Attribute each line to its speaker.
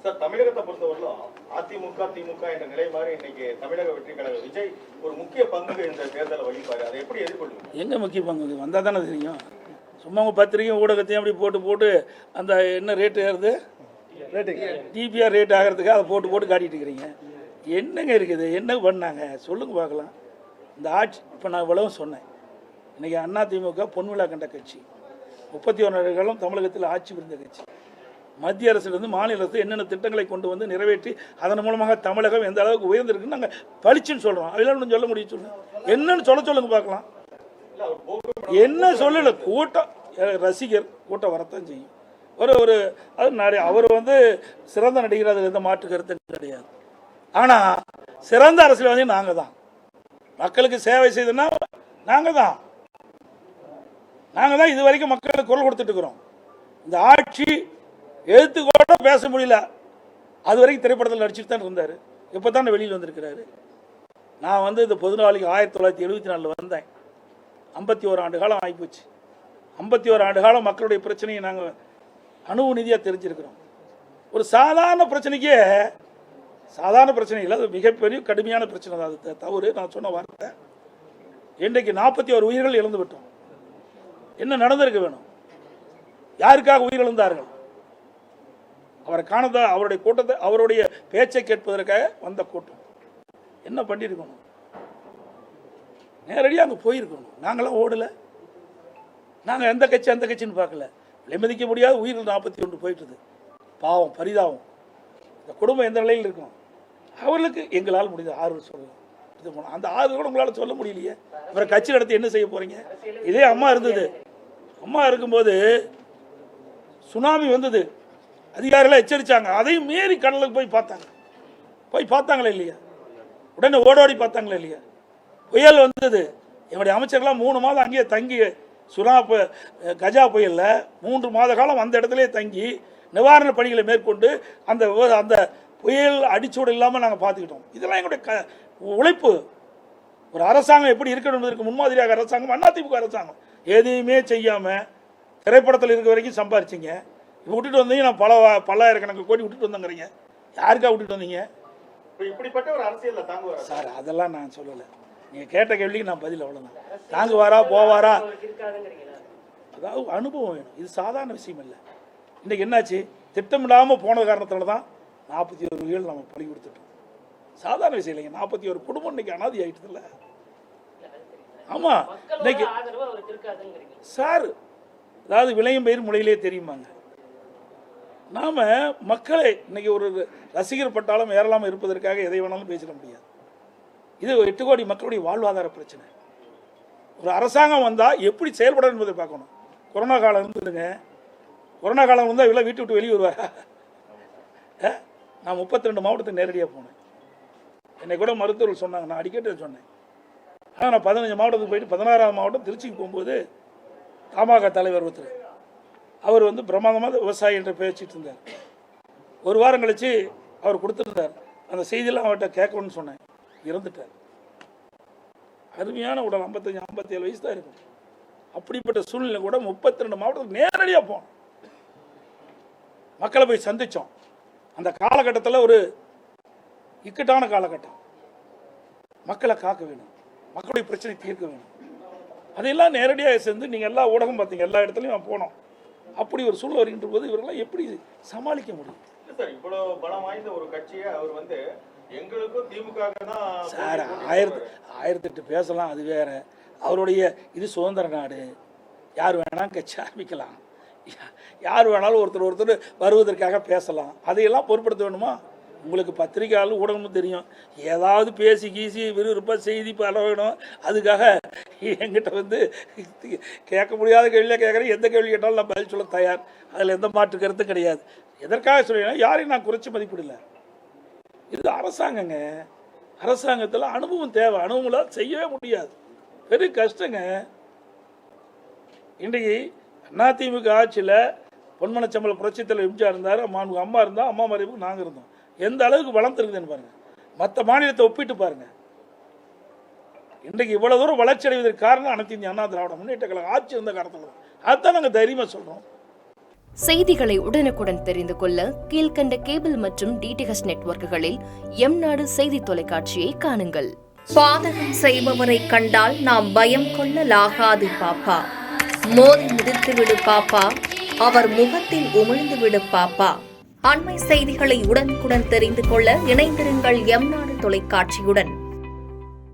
Speaker 1: Sir, தமிழகத்தை பொறுத்தவரையிலும் அதிமுக திமுக என்ற நிலை மாதிரி இன்னைக்கு தமிழக வெற்றி கழக விஜய் ஒரு முக்கிய பங்கு இந்த தேர்தலை வகிப்பாரு. அதை எப்படி எதிர்கொள்ளுங்க?
Speaker 2: எங்க முக்கிய பங்கு வந்தால் தானே தெரியும். சும்மா உங்கள் பத்திரிகை ஊடகத்தையும் அப்படி போட்டு அந்த என்ன ரேட்டு ஏறுது, டிபிஆர் ரேட் ஆகிறதுக்கு அதை போட்டு காட்டிட்டு இருக்கிறீங்க. என்னங்க இருக்குது, என்ன பண்ணாங்க சொல்லுங்க பார்க்கலாம். இந்த ஆட்சி இப்போ நான் இவ்வளவும் சொன்னேன். இன்றைக்கி அதிமுக பொன்விழா கண்ட கட்சி, 31 ஆண்டுகளும் தமிழகத்தில் ஆட்சி புரிந்த கட்சி. மத்திய அரசிலிருந்து மாநில அரசு என்னென்ன திட்டங்களை கொண்டு வந்து நிறைவேற்றி அதன் மூலமாக தமிழகம் எந்த அளவுக்கு உயர்ந்திருக்குன்னு நாங்கள் பளிச்சுன்னு சொல்கிறோம். அதெல்லாம் சொல்ல முடியும், சொல்லுங்க என்னன்னு சொல்லுங்க பார்க்கலாம். என்ன சொல்லல, கூட்டம் ரசிகர் கூட்டம் வரத்தான் செய்யும். ஒரு அது நிறைய அவர் சிறந்த நடிகர், அதில் எந்த மாற்று கருத்து கிடையாது. ஆனால் சிறந்த அரசியல்வாதி நாங்கள் தான். மக்களுக்கு சேவை செய்தோன்னா நாங்கள் தான் இது வரைக்கும் மக்களுக்கு குரல் கொடுத்துட்டு இருக்கிறோம். இந்த ஆட்சி எழுத்து கூட பேச முடியல, அது வரைக்கும் திரைப்படத்தில் நடிச்சுட்டு தான் இருந்தார். இப்போ தான் வெளியில் வந்திருக்கிறாரு. நான் இந்த பொதுநாளைக்கு 1974 வந்தேன். 51 ஆண்டு காலம் ஆகிப்போச்சு. 51 ஆண்டு காலம் மக்களுடைய பிரச்சனையை நாங்கள் அணுவு நிதியாக தெரிஞ்சிருக்கிறோம். ஒரு சாதாரண பிரச்சனைக்கே சாதாரண பிரச்சனை இல்லை, அது மிகப்பெரிய கடுமையான பிரச்சனை தான். அது தவறு, நான் சொன்ன வார்த்தை. இன்றைக்கு 41 உயிர்கள் இழந்து விட்டோம். என்ன நடந்திருக்க வேணும்? யாருக்காக உயிர் இழந்தார்கள்? அவரை காணதா, அவருடைய கூட்டத்தை, அவருடைய பேச்சை கேட்பதற்காக வந்த கூட்டம். என்ன பண்ணியிருக்கணும்? நேரடியாக அங்கே போயிருக்கணும். நாங்களாம் ஓடலை. நாங்கள் எந்த கட்சி அந்த கட்சின்னு பார்க்கல. விலைமதிக்க முடியாத உயிர்கள் 41 போயிட்டுது. பாவம், பரிதாபம். இந்த குடும்பம் எந்த நிலையில் இருக்கும்? அவர்களுக்கு எங்களால் முடிஞ்ச ஆறுதல் சொல்லலாம். இது போனோம். அந்த ஆறுதல் கூட உங்களால் சொல்ல முடியலையே. அப்புறம் கட்சி நடத்தி என்ன செய்ய போறீங்க? இதே அம்மா இருந்தது. அம்மா இருக்கும்போது சுனாமி வந்தது, அதிகாரிகள் எச்சரித்தாங்க. அதையும் மீறி கடலுக்கு போய் பார்த்தாங்களே இல்லையா? உடனே ஓடோடி பார்த்தாங்களே இல்லையா? புயல் வந்தது, என்னுடைய அமைச்சர்கள்லாம் 3 மாதம் அங்கேயே தங்கி, கஜா புயலில் 3 மாத காலம் அந்த இடத்துல தங்கி நிவாரண பணிகளை மேற்கொண்டு அந்த புயல் அடிச்சூடு இல்லாமல் நாங்கள் பார்த்துக்கிட்டோம். இதெல்லாம் எங்களுடைய உழைப்பு. ஒரு அரசாங்கம் எப்படி இருக்கணும் என்பதற்கு முன்மாதிரியாக அரசாங்கம் அதிமுக அரசாங்கம். எதையுமே செய்யாமல் திரைப்படத்தில் இருக்க வரைக்கும் சம்பாரிச்சிங்க. இப்போ விட்டுட்டு வந்தீங்க, நான் பல்லாயிரக்கணக்கு கோடி விட்டுட்டு வந்தேங்கிறீங்க. யாருக்கா விட்டுட்டு வந்தீங்க?
Speaker 1: இப்படிப்பட்ட ஒரு அரசியல் தாங்குவாரா
Speaker 2: சார்? அதெல்லாம் நான் சொல்லலை. நீங்கள் கேட்ட கேள்விக்கு நான் பதில் அவ்வளோதான். தாங்குவாரா போவாரா? அதாவது அனுபவம் வேணும். இது சாதாரண விஷயம் இல்லை. இன்றைக்கி என்னாச்சு? திட்டமிடாமல் போன காரணத்தால் தான் 41 உயிர்கள் நம்ம பலி கொடுத்துட்டோம். சாதாரண விஷயம் இல்லைங்க. 41 குடும்பம் இன்னைக்கு அனாதி ஆகிட்டது இல்லை. ஆமாம், இன்னைக்கு சார், அதாவது விளையும் பயிர் முளையிலே தெரியுமாங்க. நாம் மக்களை இன்னைக்கு ஒரு ரசிகர் பட்டாலும் ஏறலாமல் இருப்பதற்காக எதை வேணாலும் பேசிட முடியாது. இது 8 கோடி மக்களுடைய வாழ்வாதார பிரச்சனை. ஒரு அரசாங்கம் வந்தால் எப்படி செயல்படும் என்பதை பார்க்கணும். கொரோனா காலம் இருந்துடுங்க. கொரோனா காலம் வந்தால் இவ்வளோ வீட்டு விட்டு வெளியே வருவாரா? நான் 32 மாவட்டத்துக்கு நேரடியாக போனேன். என்னை கூட மருத்துவர்கள் சொன்னாங்க, நான் அடிக்கடி சொன்னேன். ஆனால் நான் 15 மாவட்டத்துக்கு போயிட்டு 16ஆம் மாவட்டம் திருச்சிக்கு போகும்போது தமாக தலைவர் ஒருத்தர், அவர் பிரமாதமாக விவசாயி என்ற பேசிட்டு இருந்தார். ஒரு வாரம் கழிச்சு அவர் கொடுத்துருந்தார். அந்த செய்தியெல்லாம் அவர்கிட்ட கேட்கணும்னு சொன்னேன். இறந்துட்டார். அருமையான உடல், 55-57 வயசு தான் இருக்கும். அப்படிப்பட்ட சூழ்நிலை கூட 32 மாவட்டத்துக்கு நேரடியாக போனோம். மக்களை போய் சந்தித்தோம். அந்த காலகட்டத்தில் ஒரு இக்கட்டான காலகட்டம். மக்களை காக்க வேணும், மக்களுடைய பிரச்சனை தீர்க்க வேணும். அதையெல்லாம் நேரடியாக சேர்ந்து நீங்கள் எல்லா ஊடகம் பார்த்தீங்க, எல்லா இடத்துலையும் நான் போனோம். அப்படி ஒரு சூழல் வருகின்ற போது இவர்களாம் எப்படி சமாளிக்க முடியும்?
Speaker 1: சார், இவ்வளவு பலம் வாய்ந்த ஒரு கட்சியை அவர் எங்களுக்கும் திமுக தான்
Speaker 2: சார், 1008 பேசலாம், அது வேற. அவருடைய இது சுதந்திர நாடு, யார் வேணாலும் கட்சி ஆரம்பிக்கலாம், யார் வேணாலும் ஒருத்தர் வருவதற்காக பேசலாம். அதையெல்லாம் பொருட்படுத்த வேணுமா? உங்களுக்கு பத்திரிகையாளர் ஊடகமும் தெரியும். ஏதாவது பேசி கீசி விறுவிறுப்பாக செய்தி பல வேணும். அதுக்காக என்கிட்ட கேட்க முடியாத கேள்வியாக கேட்குறேன். எந்த கேள்வி கேட்டாலும் நான் பதில் சொல்ல தயார். அதில் எந்த மாற்று கருத்தும் கிடையாது. எதற்காக சொல்லினா, யாரையும் நான் குறைச்சி மதிப்பிடல. இது அரசாங்கங்க. அரசாங்கத்தில் அனுபவம் தேவை. அனுபவம் செய்யவே முடியாது, பெரிய கஷ்டங்க. இன்றைக்கு அதிமுக ஆட்சியில் பொன்மனச்சம்பள புரட்சித்தலைவர் எம்ஜிஆர் இருந்தார், அம்மா இருந்தால், அம்மா மறைவுக்கு நாங்கள் இருந்தோம். எந்த அளவுக்கு வளர்ந்து இருக்குதுன்னு பாருங்க. மற்ற மாநிலத்தை ஒப்பிட்டு பாருங்க. இன்றைக்கு இவ்வளவு தூரம் வளர்ச்சி அடைவதற்கு காரணம் அனைத்து இந்திய அண்ணா திராவிட முன்னேற்ற கழகம் ஆட்சி இருந்த காலத்தில் தான். அதுதான் நாங்கள் தைரியமாக சொல்கிறோம்.
Speaker 3: செய்திகளை உடனுக்குடன் தெரிந்து கொள்ள கீழ்க்கண்ட கேபிள் மற்றும் டிடிஎச் நெட்வொர்க்குகளில் எம்நாடு செய்தி தொலைக்காட்சியை காணுங்கள்.
Speaker 4: பாதகம் செய்பவரை கண்டால் நாம் பயம் கொள்ளலாகாது பாப்பா. மோதி மிதித்துவிடு பாப்பா, அவர் முகத்தில் உமிழ்ந்துவிடு பாப்பா. அண்மை செய்திகளை உடனுக்குடன் தெரிந்து கொள்ள இணைந்திருங்கள் எம்நாடு தொலைக்காட்சியுடன்.